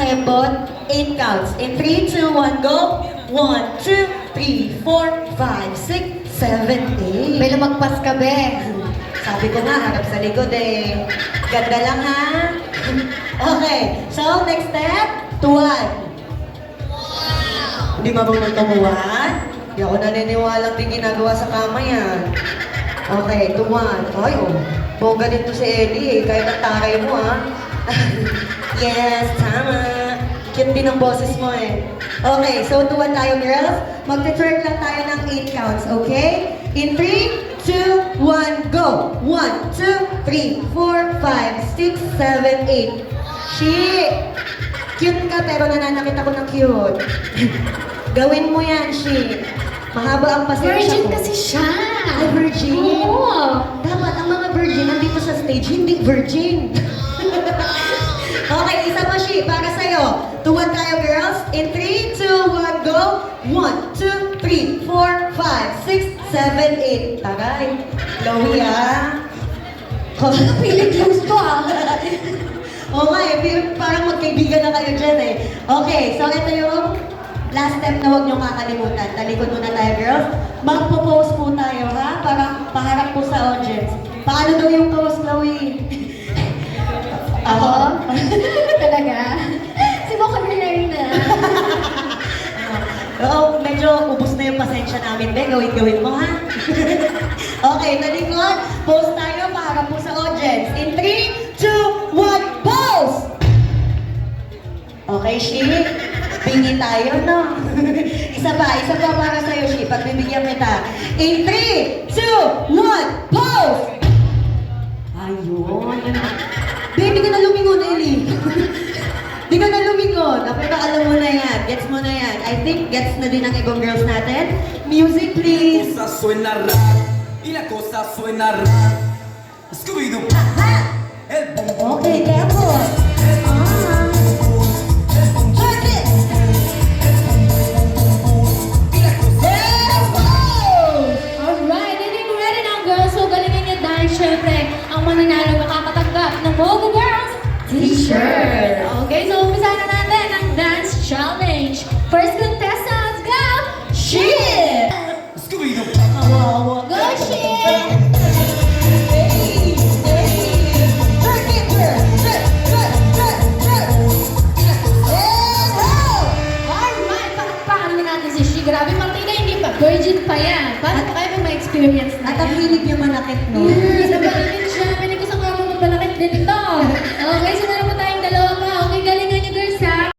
Rebot, 8 counts. In 3, 2, 1, go! 1, 2, 3, 4, 5, 6, 7, 8. May lumagpas ka, be. Sabi ko nga, harap sa likod eh. Ganda lang ha? Okay, so next step, tuwan. Hindi marunong tumuwan? Hindi ako naniniwalang di ginagawa sa kama yan. Okay, tuwan. Ay, oh. Bongga din to si Ellie eh. Kahit ang taray mo ha. Yes, tama. Cute din ang boses mo eh. Okay, so tuwan tayo girls. Magte-twerk lang tayo ng 8 counts, okay? In 3, 2, 1, go! 1, 2, 3, 4, 5, 6, 7, 8. She! Cute ka pero nananakit ako ng cute. Gawin mo yan, she. Mahaba ang pasensya Virgin ko. kasi siya. Ay, virgin? Oo. Dapat ang mga virgin nandito sa stage, hindi virgin. Okay, isa pa, she, para sa'yo. Tuwan tayo, girls. In 3, 2, 1, go! 1, 2, 3, 4, 5, 6, 7, 8. Taray. Chloe, ah. Pilit gusto ah. Oo nga eh, parang magkaibigan na kayo dyan eh. Okay, so ito yung last step na huwag niyong kakalimutan. Talikod muna tayo, girls. Magpo-pose po tayo, ha? Para paharap po sa audience. Paano daw yung pose, Chloe? Ako? Talaga? Si Mocha na. Oo, medyo ubos na yung pasensya namin, be. Gawin mo, ha? Okay, talikod. Pose tayo, paharap po sa audience. In 3, 2, 1, pose! Okay, Shi? Bingi tayo, no? isa pa para sa'yo, Shi. Pagbibigyan kita. In 3, 2, 1, pose! Ayun. Baby, ka na lumingon, Ellie. Di ka na lumingon. Pero alam mo na yan. Gets mo na yan. I think gets na din ang ibang girls natin. Music, please. La cosa suena raro y la cosa suena raro. Scooby-Doo. El boom boom. Okay, tempo. Check it. Alright, hindi ko ready now, girls. So, galingin niyo dahil syempre, ang mananalo makakatanggap ng Mocha Girls T-shirt. Okay, so umpisa na natin ang dance challenge. First contestant, go! Shit! Scooby-Doo. Awa-awa. Go, Shit! Alright, pakpakan na natin si Shi. Grabe, Martina, hindi pa. Virgin pa yan. Paano pa kayo may experience na At ang hilig niya manakit, no? Yes,